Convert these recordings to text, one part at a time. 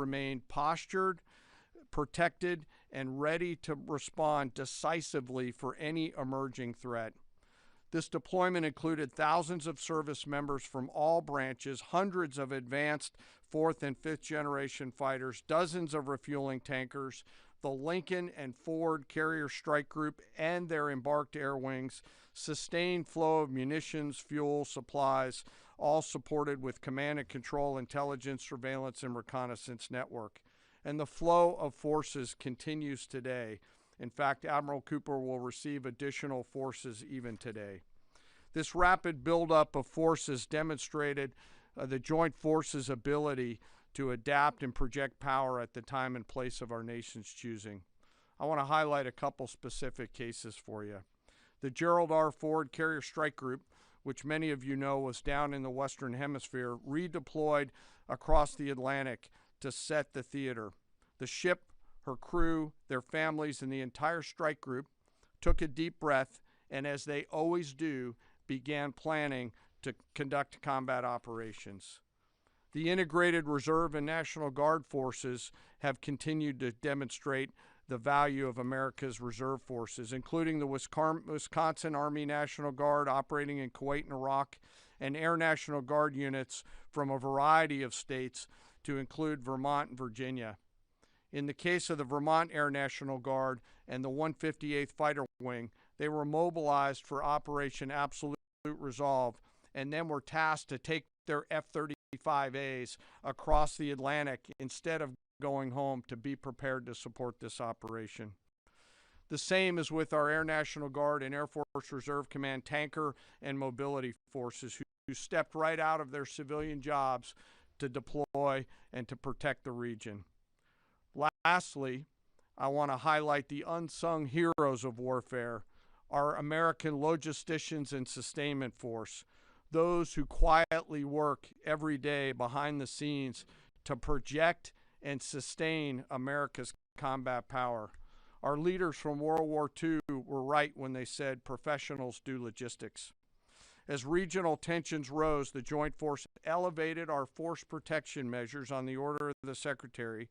remained postured, protected, and ready to respond decisively for any emerging threat. This deployment included thousands of service members from all branches, hundreds of advanced 4th and 5th generation fighters, dozens of refueling tankers, the Lincoln and Ford Carrier Strike Group and their embarked air wings, sustained flow of munitions, fuel, supplies, all supported with command and control, intelligence, surveillance, and reconnaissance network. And the flow of forces continues today. In fact, Admiral Cooper will receive additional forces even today. This rapid buildup of forces demonstrated the joint forces' ability to adapt and project power at the time and place of our nation's choosing. I want to highlight a couple specific cases for you. The Gerald R. Ford Carrier Strike Group, which many of you know was down in the Western Hemisphere, redeployed across the Atlantic to set the theater. The ship, her crew, their families, and the entire strike group took a deep breath and, as they always do, began planning to conduct combat operations. The integrated Reserve and National Guard forces have continued to demonstrate the value of America's reserve forces, including the Wisconsin Army National Guard operating in Kuwait and Iraq, and Air National Guard units from a variety of states to include Vermont and Virginia. In the case of the Vermont Air National Guard and the 158th Fighter Wing, they were mobilized for Operation Absolute Resolve and then were tasked to take their F-35As across the Atlantic instead of going home to be prepared to support this operation. The same is with our Air National Guard and Air Force Reserve Command tanker and mobility forces who stepped right out of their civilian jobs to deploy and to protect the region. Lastly, I want to highlight the unsung heroes of warfare, our American logisticians and sustainment force, those who quietly work every day behind the scenes to project and sustain America's combat power. Our leaders from World War II were right when they said professionals do logistics. As regional tensions rose, the Joint Force elevated our force protection measures on the order of the Secretary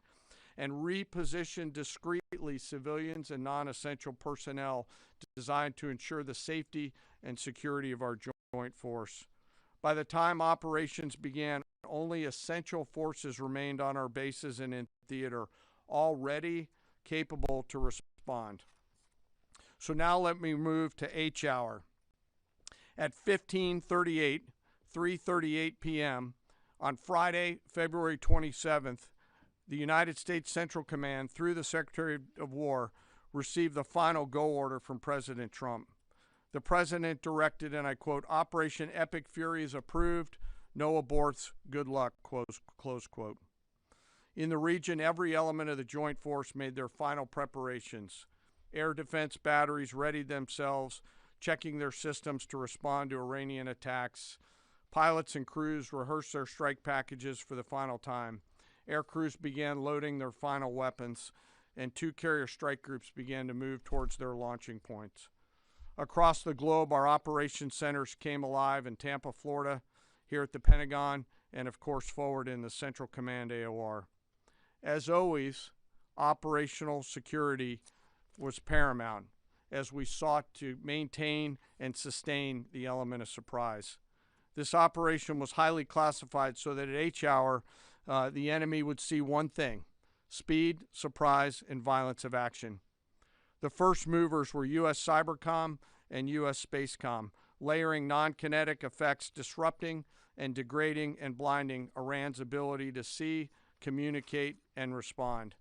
and repositioned discreetly civilians and non-essential personnel designed to ensure the safety and security of our joint force. By the time operations began, only essential forces remained on our bases and in theater, all ready, capable to respond. So now let me move to H hour. At 3:38 p.m. on Friday, February 27th, the United States Central Command, through the Secretary of War, received the final go order from President Trump. The President directed, and I quote, "Operation Epic Fury is approved. No aborts. Good luck," close quote. In the region, every element of the Joint Force made their final preparations. Air defense batteries readied themselves, checking their systems to respond to Iranian attacks. Pilots and crews rehearsed their strike packages for the final time. Air crews began loading their final weapons, and 2 carrier strike groups began to move towards their launching points. Across the globe, our operations centers came alive in Tampa, Florida, here at the Pentagon, and of course forward in the Central Command AOR. As always, operational security was paramount as we sought to maintain and sustain the element of surprise. This operation was highly classified so that at H hour, the enemy would see one thing: speed, surprise, and violence of action. The first movers were U.S. Cybercom and U.S. Spacecom, layering non-kinetic effects, disrupting and degrading and blinding Iran's ability to see, communicate, and respond.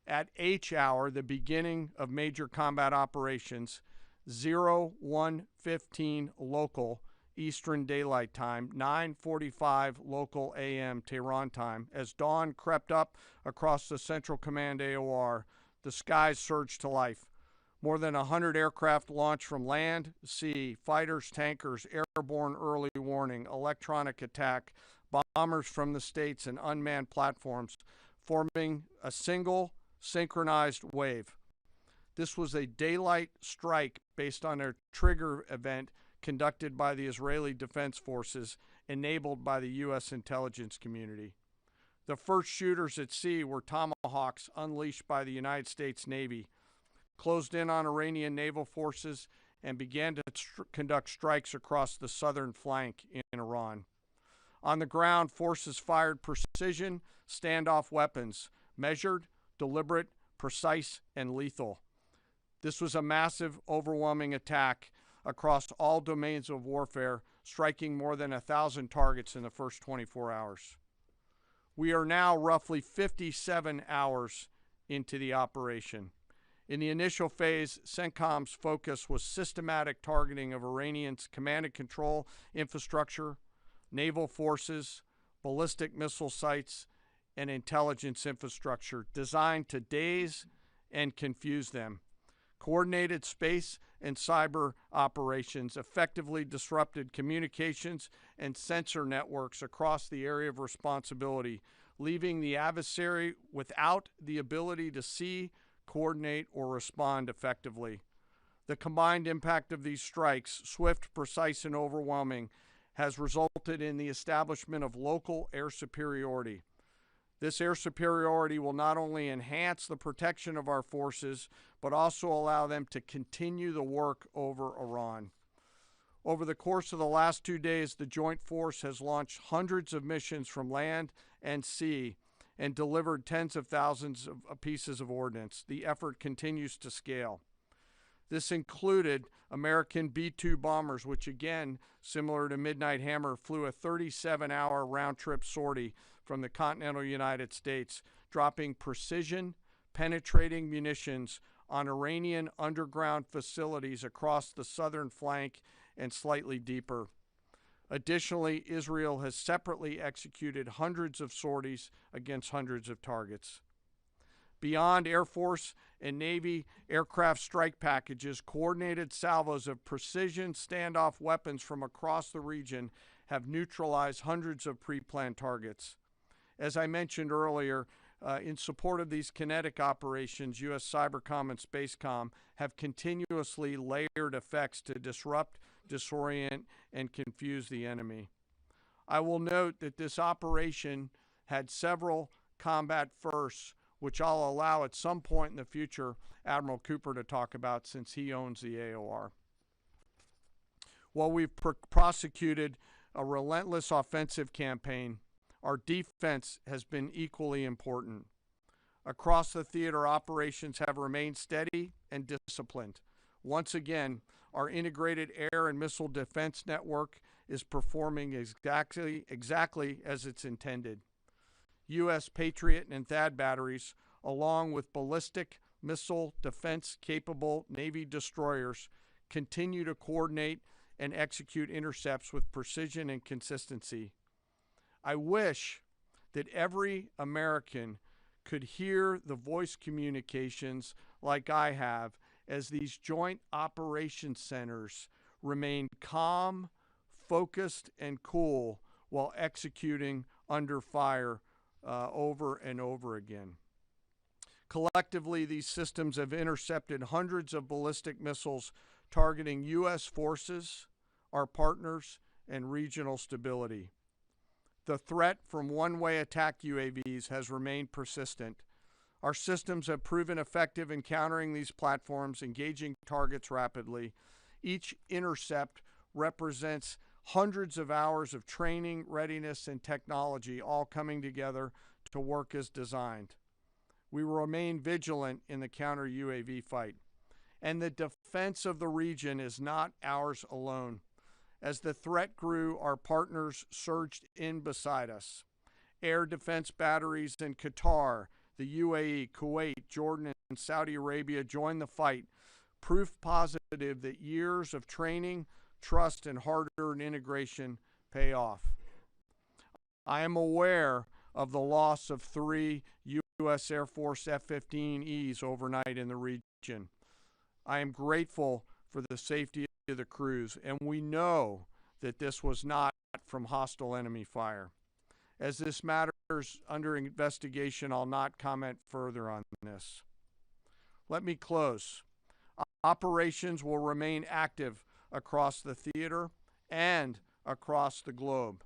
At H hour, the beginning of major combat operations, 01:15 local Eastern Daylight Time, 9:45 local AM Tehran time, as dawn crept up across the Central Command AOR, the skies surged to life. More than 100 aircraft launched from land, sea, fighters, tankers, airborne early warning, electronic attack, bombers from the States, and unmanned platforms, forming a single synchronized wave. This was a daylight strike based on a trigger event conducted by the Israeli Defense Forces, enabled by the U.S. intelligence community. The first shooters at sea were Tomahawks unleashed by the United States Navy, closed in on Iranian naval forces, and began to conduct strikes across the southern flank in Iran. On the ground, forces fired precision standoff weapons, measured, deliberate, precise, and lethal. This was a massive, overwhelming attack across all domains of warfare, striking more than 1,000 targets in the first 24 hours. We are now roughly 57 hours into the operation. In the initial phase, CENTCOM's focus was systematic targeting of Iranians' command and control infrastructure, naval forces, ballistic missile sites, and intelligence infrastructure designed to daze and confuse them. Coordinated space and cyber operations effectively disrupted communications and sensor networks across the area of responsibility, leaving the adversary without the ability to see, coordinate, or respond effectively. The combined impact of these strikes, swift, precise, and overwhelming, has resulted in the establishment of local air superiority. This air superiority will not only enhance the protection of our forces, but also allow them to continue the work over Iran. Over the course of the last 2 days, the Joint Force has launched hundreds of missions from land and sea and delivered tens of thousands of pieces of ordnance. The effort continues to scale. This included American B-2 bombers, which again, similar to Midnight Hammer, flew a 37-hour round-trip sortie from the continental United States, dropping precision, penetrating munitions on Iranian underground facilities across the southern flank and slightly deeper. Additionally, Israel has separately executed hundreds of sorties against hundreds of targets. Beyond Air Force and Navy aircraft strike packages, coordinated salvos of precision standoff weapons from across the region have neutralized hundreds of pre-planned targets. As I mentioned earlier, in support of these kinetic operations, U.S. Cybercom and Spacecom have continuously layered effects to disrupt, disorient, and confuse the enemy. I will note that this operation had several combat firsts, which I'll allow at some point in the future Admiral Cooper to talk about since he owns the AOR. While we've prosecuted a relentless offensive campaign, our defense has been equally important. Across the theater, operations have remained steady and disciplined. Once again, our integrated air and missile defense network is performing exactly as it's intended. U.S. Patriot and THAAD batteries, along with ballistic missile defense-capable Navy destroyers, continue to coordinate and execute intercepts with precision and consistency. I wish that every American could hear the voice communications like I have as these joint operations centers remain calm, focused, and cool while executing under fire over and over again. Collectively, these systems have intercepted hundreds of ballistic missiles targeting U.S. forces, our partners, and regional stability. The threat from one-way attack UAVs has remained persistent. Our systems have proven effective in countering these platforms, engaging targets rapidly. Each intercept represents hundreds of hours of training, readiness, and technology all coming together to work as designed. We remain vigilant in the counter-UAV fight. And the defense of the region is not ours alone. As the threat grew, our partners surged in beside us. Air defense batteries in Qatar, the UAE, Kuwait, Jordan, and Saudi Arabia joined the fight, proof positive that years of training, trust, and hard-earned integration pay off. I am aware of the loss of 3 U.S. Air Force F-15Es overnight in the region. I am grateful for the safety of the crews, and we know that this was not from hostile enemy fire. As this matter is under investigation, I'll not comment further on this. Let me close. Operations will remain active across the theater and across the globe.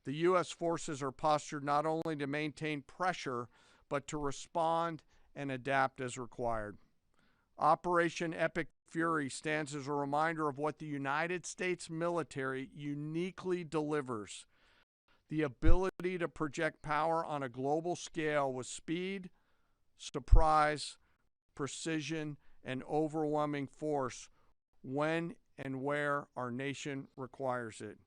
The U.S. forces are postured not only to maintain pressure, but to respond and adapt as required. Operation Epic Fury stands as a reminder of what the United States military uniquely delivers: the ability to project power on a global scale with speed, surprise, precision, and overwhelming force when and where our nation requires it.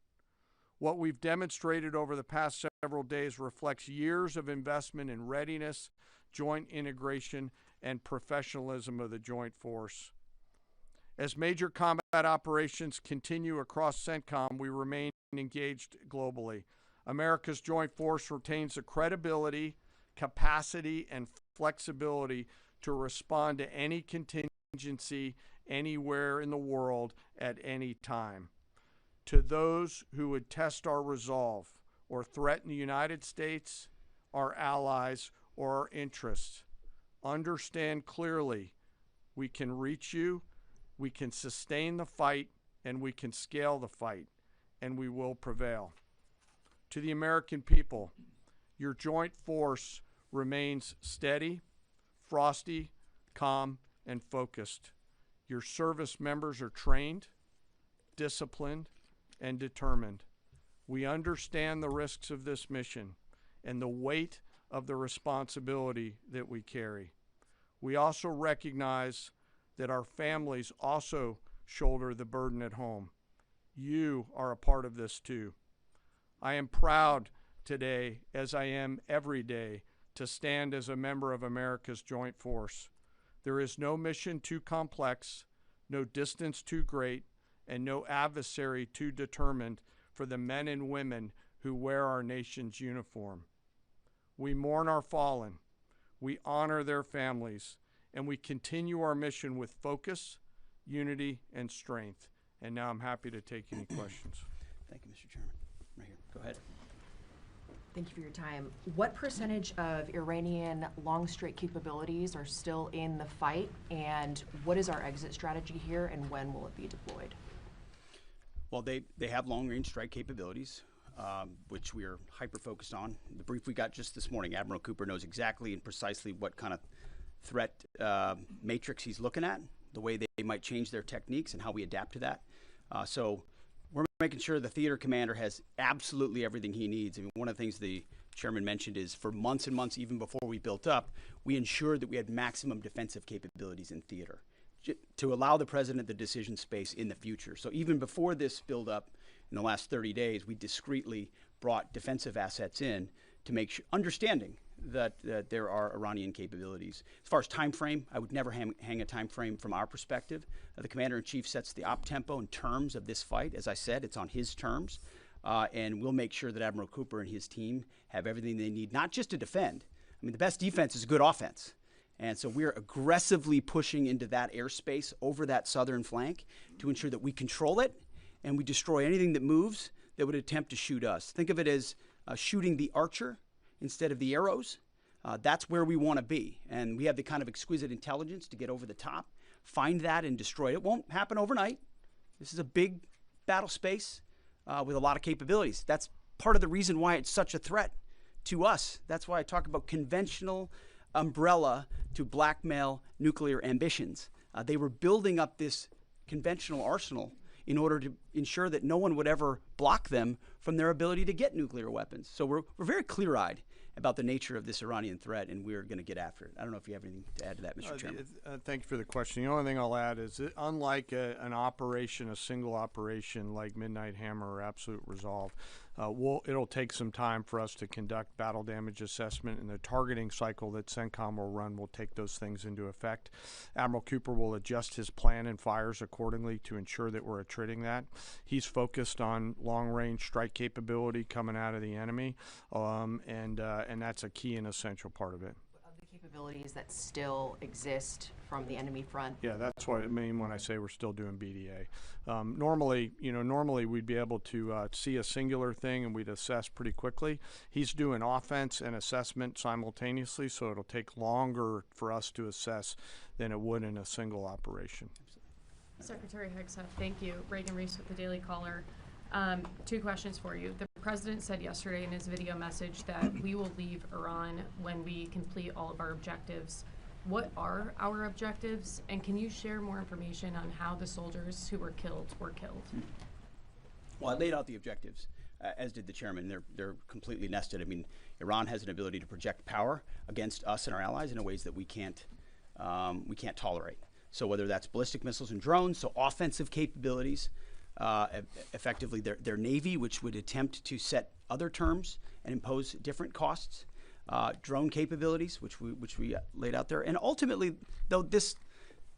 What we've demonstrated over the past several days reflects years of investment in readiness, joint integration, and professionalism of the Joint Force. As major combat operations continue across CENTCOM, we remain engaged globally. America's Joint Force retains the credibility, capacity, and flexibility to respond to any contingency anywhere in the world at any time. To those who would test our resolve or threaten the United States, our allies, or our interests, understand clearly we can reach you, we can sustain the fight, and we can scale the fight, and we will prevail. To the American people, your Joint Force remains steady, frosty, calm, and focused. Your service members are trained, disciplined, and determined. We understand the risks of this mission and the weight of the responsibility that we carry. We also recognize that our families also shoulder the burden at home. You are a part of this too. I am proud today, as I am every day, to stand as a member of America's Joint Force. There is no mission too complex, no distance too great, and no adversary too determined for the men and women who wear our nation's uniform. We mourn our fallen, we honor their families, and we continue our mission with focus, unity, and strength. And now I'm happy to take any questions. Thank you, Mr. Chairman. Right here. Go ahead. Thank you for your time. What percentage of Iranian long-strike capabilities are still in the fight, and what is our exit strategy here, and when will it be deployed? Well, they have long-range strike capabilities, which we are hyper-focused on. The brief we got just this morning, Admiral Cooper knows exactly and precisely what kind of threat matrix he's looking at, the way they might change their techniques, and how we adapt to that. So we're making sure the theater commander has absolutely everything he needs. I mean, one of the things the chairman mentioned is for months and months, even before we built up, we ensured that we had maximum defensive capabilities in theater to allow the president the decision space in the future. So even before this buildup in the last 30 days, we discreetly brought defensive assets in to make sure, understanding that there are Iranian capabilities. As far as time frame, I would never hang a time frame from our perspective. The commander-in-chief sets the op tempo and terms of this fight. As I said, it's on his terms. And we'll make sure that Admiral Cooper and his team have everything they need, not just to defend. I mean, the best defense is good offense. And so we're aggressively pushing into that airspace over that southern flank to ensure that we control it and we destroy anything that moves that would attempt to shoot us. Think of it as shooting the archer instead of the arrows. That's where we want to be. And we have the kind of exquisite intelligence to get over the top, find that and destroy it. It won't happen overnight. This is a big battle space with a lot of capabilities. That's part of the reason why it's such a threat to us. That's why I talk about conventional umbrella to blackmail nuclear ambitions. They were building up this conventional arsenal in order to ensure that no one would ever block them from their ability to get nuclear weapons. So we're very clear-eyed about the nature of this Iranian threat, and we're going to get after it. I don't know if you have anything to add to that, Mr. Chairman. Thank you for the question. The only thing I'll add is that unlike an operation, a single operation like Midnight Hammer or Absolute Resolve, it'll take some time for us to conduct battle damage assessment, and the targeting cycle that CENTCOM will run will take those things into effect. Admiral Cooper will adjust his plan and fires accordingly to ensure that we're attriting that. He's focused on long-range strike capability coming out of the enemy, and that's a key and essential part of it. Of the capabilities that still exist from the enemy front? Yeah, that's what I mean when I say we're still doing BDA. Normally we'd be able to see a singular thing and we'd assess pretty quickly. He's doing offense and assessment simultaneously, so it'll take longer for us to assess than it would in a single operation. Secretary Hegseth, thank you. Reagan Reese with the Daily Caller. Two questions for you. The president said yesterday in his video message that we will leave Iran when we complete all of our objectives. What are our objectives, and can you share more information on how the soldiers who were killed were killed? Well, I laid out the objectives, as did the chairman. They're completely nested. I mean, Iran has an ability to project power against us and our allies in ways that we can't tolerate. So whether that's ballistic missiles and drones, so offensive capabilities, effectively their navy, which would attempt to set other terms and impose different costs, drone capabilities, which we laid out there, and ultimately, though this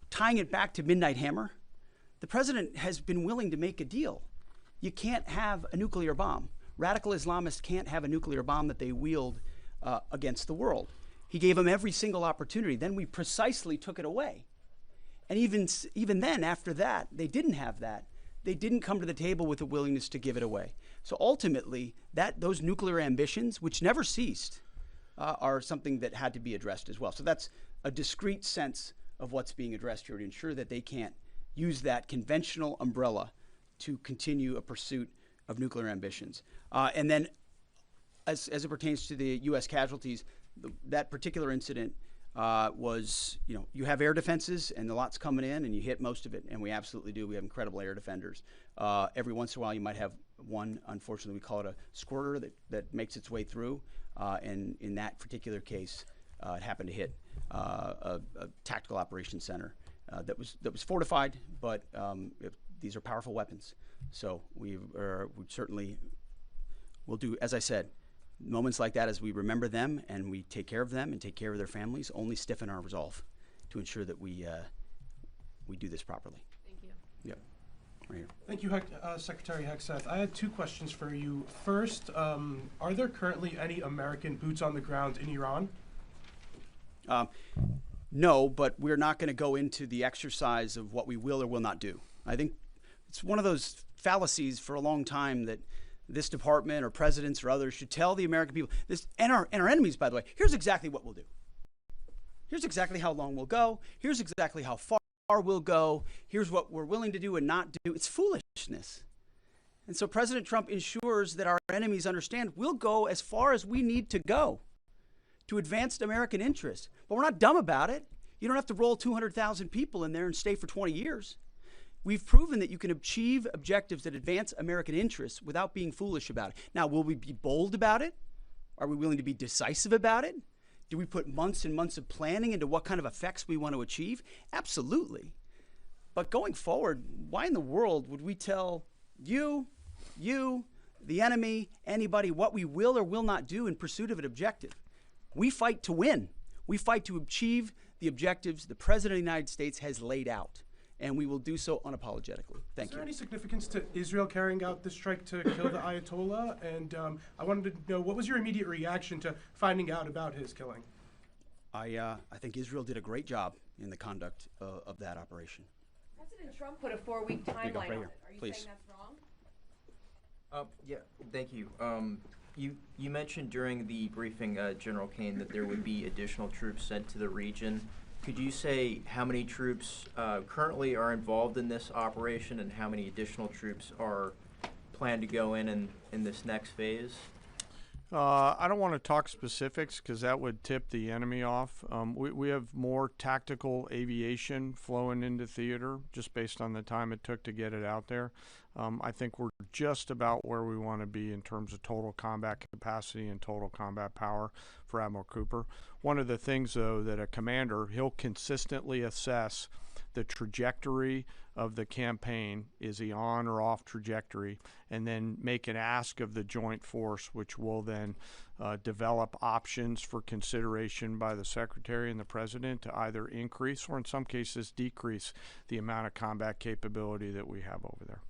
tying it back to Midnight Hammer, the president has been willing to make a deal. You can't have a nuclear bomb. Radical Islamists can't have a nuclear bomb that they wield against the world. He gave them every single opportunity. Then we precisely took it away. And even then, after that, they didn't have that. They didn't come to the table with a willingness to give it away. So ultimately, those nuclear ambitions, which never ceased, are something that had to be addressed as well. So that's a discrete sense of what's being addressed here to ensure that they can't use that conventional umbrella to continue a pursuit of nuclear ambitions. And then as it pertains to the U.S. casualties, that particular incident was, you have air defenses and the lot's coming in and you hit most of it, and we absolutely do. We have incredible air defenders. Every once in a while you might have one, unfortunately we call it a squirter that makes its way through, and in that particular case it happened to hit a tactical operations center that was fortified, but these are powerful weapons. So we certainly will do, as I said, moments like that, as we remember them and we take care of them and take care of their families, only stiffen our resolve to ensure that we do this properly. Thank you. Yep. Right here. Thank you, Secretary Hegseth. I had two questions for you. First, are there currently any American boots on the ground in Iran? No, but we're not going to go into the exercise of what we will or will not do. I think it's one of those fallacies for a long time that this department or presidents or others should tell the American people this, and our enemies, by the way, here's exactly what we'll do. Here's exactly how long we'll go. Here's exactly how far we'll go. Here's what we're willing to do and not do. It's foolishness. And so President Trump ensures that our enemies understand we'll go as far as we need to go to advance American interests. But we're not dumb about it. You don't have to roll 200,000 people in there and stay for 20 years. We've proven that you can achieve objectives that advance American interests without being foolish about it. Now, will we be bold about it? Are we willing to be decisive about it? Do we put months and months of planning into what kind of effects we want to achieve? Absolutely. But going forward, why in the world would we tell you, the enemy, anybody, what we will or will not do in pursuit of an objective? We fight to win. We fight to achieve the objectives the President of the United States has laid out, and we will do so unapologetically. Thank you. Is there any significance to Israel carrying out the strike to kill the Ayatollah? And I wanted to know, what was your immediate reaction to finding out about his killing? I think Israel did a great job in the conduct of that operation. President Trump put a 4-week timeline right on here. it. Are you Please. saying that's wrong? Yeah, thank you. You mentioned during the briefing, General Caine, that there would be additional troops sent to the region. Could you say how many troops currently are involved in this operation and how many additional troops are planned to go in this next phase? I don't want to talk specifics because that would tip the enemy off. We have more tactical aviation flowing into theater just based on the time it took to get it out there. I think we're just about where we want to be in terms of total combat capacity and total combat power for Admiral Cooper. One of the things, though, that a commander, he'll consistently assess the trajectory of the campaign. Is he on or off trajectory? And then make an ask of the joint force, which will then develop options for consideration by the Secretary and the President to either increase or in some cases decrease the amount of combat capability that we have over there.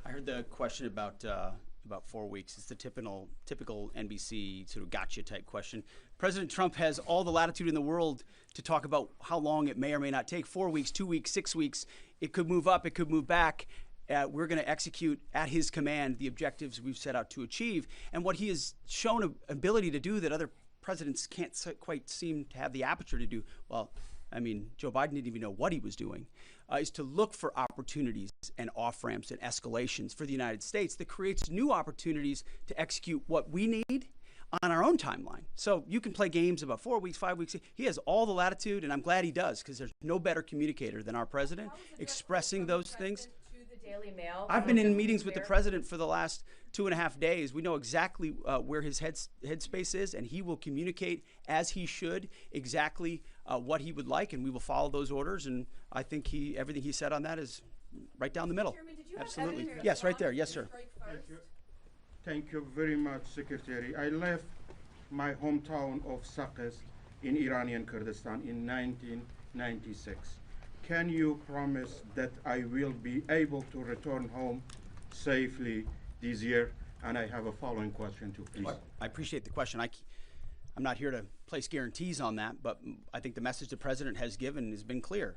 I heard the question about 4 weeks. It's the typical NBC sort of gotcha type question. President Trump has all the latitude in the world to talk about how long it may or may not take. 4 weeks, 2 weeks, 6 weeks. It could move up. It could move back. We're going to execute at his command the objectives we've set out to achieve. And what he has shown an ability to do that other presidents can't quite seem to have the aperture to do, well, I mean, Joe Biden didn't even know what he was doing, is to look for opportunities and off-ramps and escalations for the United States that creates new opportunities to execute what we need on our own timeline. So you can play games about 4 weeks, 5 weeks. He has all the latitude, and I'm glad he does, because there's no better communicator than our president expressing those things. Daily Mail. I've been in meetings with the president for the last 2.5 days. We know exactly where his headspace is, and he will communicate as he should exactly what he would like, and we will follow those orders. And I think everything he said on that is right down the middle. Chairman, did you Absolutely. have Yes, right there. Yes, sir. Thank you very much, Secretary. I left my hometown of Sakis in Iranian Kurdistan in 1996. Can you promise that I will be able to return home safely this year? And I have a following question too, please. I appreciate the question. I'm not here to place guarantees on that, but I think the message the president has given has been clear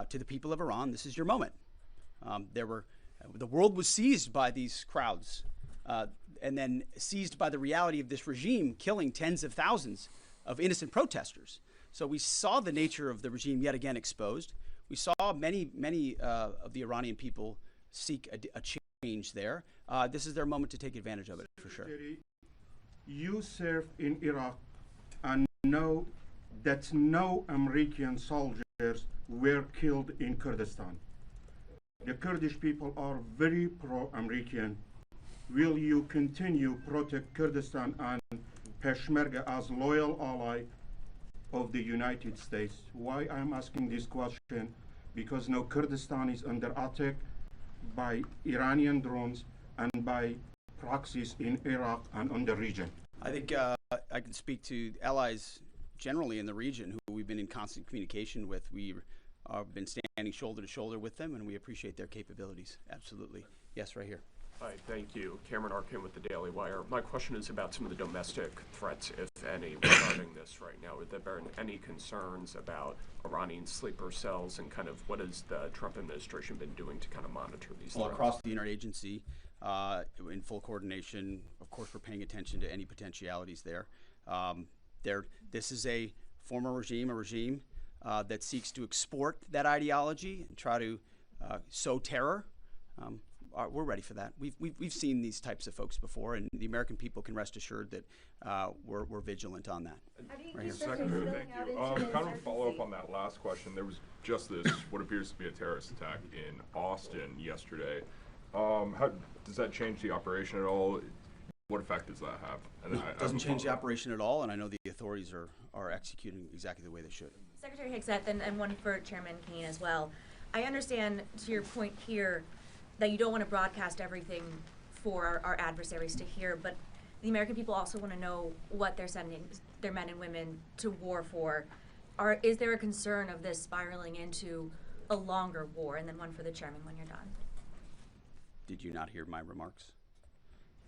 to the people of Iran. This is your moment. The world was seized by these crowds, and then seized by the reality of this regime killing tens of thousands of innocent protesters. So we saw the nature of the regime yet again exposed. We saw many of the Iranian people seek a change there. This is their moment to take advantage of it, for sure. You served in Iraq and know that no American soldiers were killed in Kurdistan. The Kurdish people are very pro-American. Will you continue protect Kurdistan and Peshmerga as loyal ally of the United States? Why I'm asking this question? Because now Kurdistan is under attack by Iranian drones and by proxies in Iraq and on the region. I think I can speak to allies generally in the region who we've been in constant communication with. We've been standing shoulder to shoulder with them, and we appreciate their capabilities. Absolutely. Yes, right here. Hi, thank you. Cameron Arkin with the Daily Wire. My question is about some of the domestic threats, if any, regarding this right now. Have there been any concerns about Iranian sleeper cells, and kind of what has the Trump administration been doing to kind of monitor these threats? Across the interagency, in full coordination, of course, we're paying attention to any potentialities there. This is a former regime, a regime that seeks to export that ideology and try to sow terror. We're ready for that. We've seen these types of folks before, and the American people can rest assured that we're vigilant on that. Right here. Secretary, thank you. Kind of a follow-up on that last question. There was just this, what appears to be a terrorist attack in Austin yesterday. How does that change the operation at all? What effect does that have? And it doesn't change the operation at all, and I know the authorities are executing exactly the way they should. Secretary Hegseth, and one for Chairman Caine as well. I understand, to your point here, that you don't want to broadcast everything for our adversaries to hear, but the American people also want to know what they're sending their men and women to war for. Is there a concern of this spiraling into a longer war? And then one for the chairman when you're done. Did you not hear my remarks?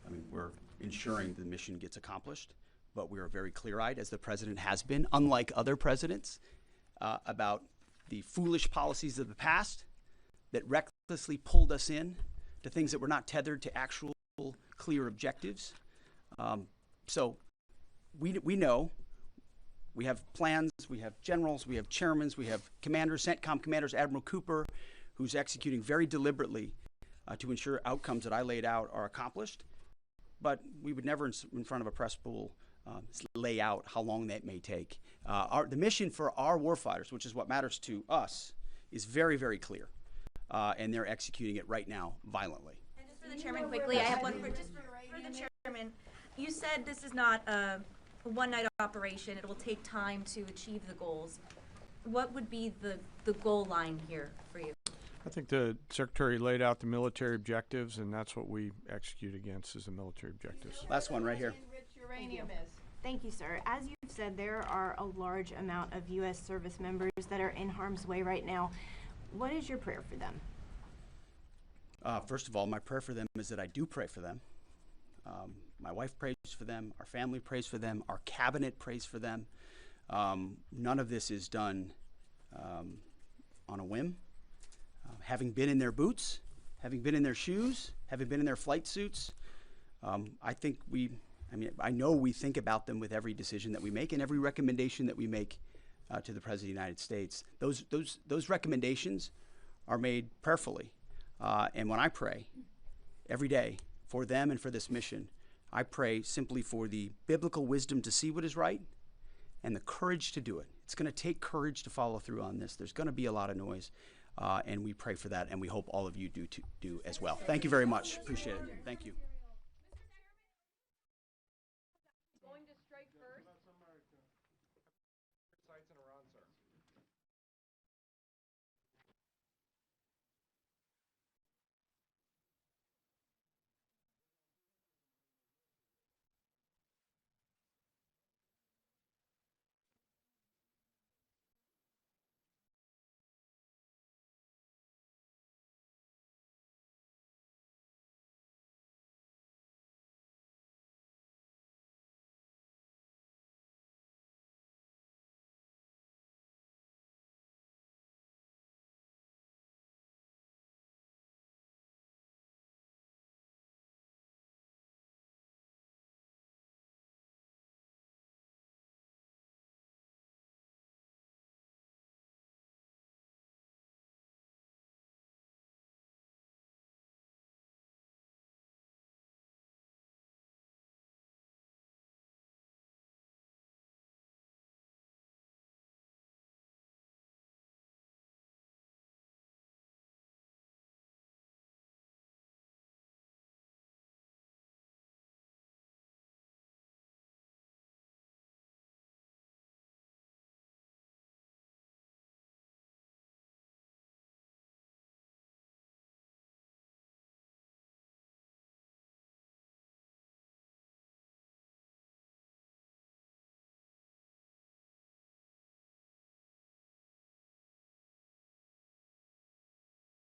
I mean, we're ensuring the mission gets accomplished, but we are very clear-eyed, as the president has been, unlike other presidents, about the foolish policies of the past that recklessly pulled us in to things that were not tethered to actual clear objectives. So we know, we have plans, we have generals, we have chairmen, we have commanders, CENTCOM commanders, Admiral Cooper, who's executing very deliberately to ensure outcomes that I laid out are accomplished. But we would never, in front of a press pool, lay out how long that may take. The mission for our warfighters, which is what matters to us, is very, very clear. And they're executing it right now violently. And just for the chairman quickly, I have one for the chairman. You said this is not a one-night operation. It will take time to achieve the goals. What would be the goal line here for you? I think the Secretary laid out the military objectives, and that's what we execute against, is the military objectives. Last one right here. Thank you, sir. As you've said, there are a large amount of U.S. service members that are in harm's way right now. What is your prayer for them? First of all, my prayer for them is that I do pray for them. My wife prays for them. Our family prays for them. Our cabinet prays for them. None of this is done on a whim. Having been in their boots, having been in their shoes, having been in their flight suits, I know we think about them with every decision that we make and every recommendation that we make to the President of the United States. Those recommendations are made prayerfully. And when I pray every day for them and for this mission, I pray simply for the biblical wisdom to see what is right and the courage to do it. It's going to take courage to follow through on this. There's going to be a lot of noise, and we pray for that, and we hope all of you do as well. Thank you very much. Appreciate it. Thank you.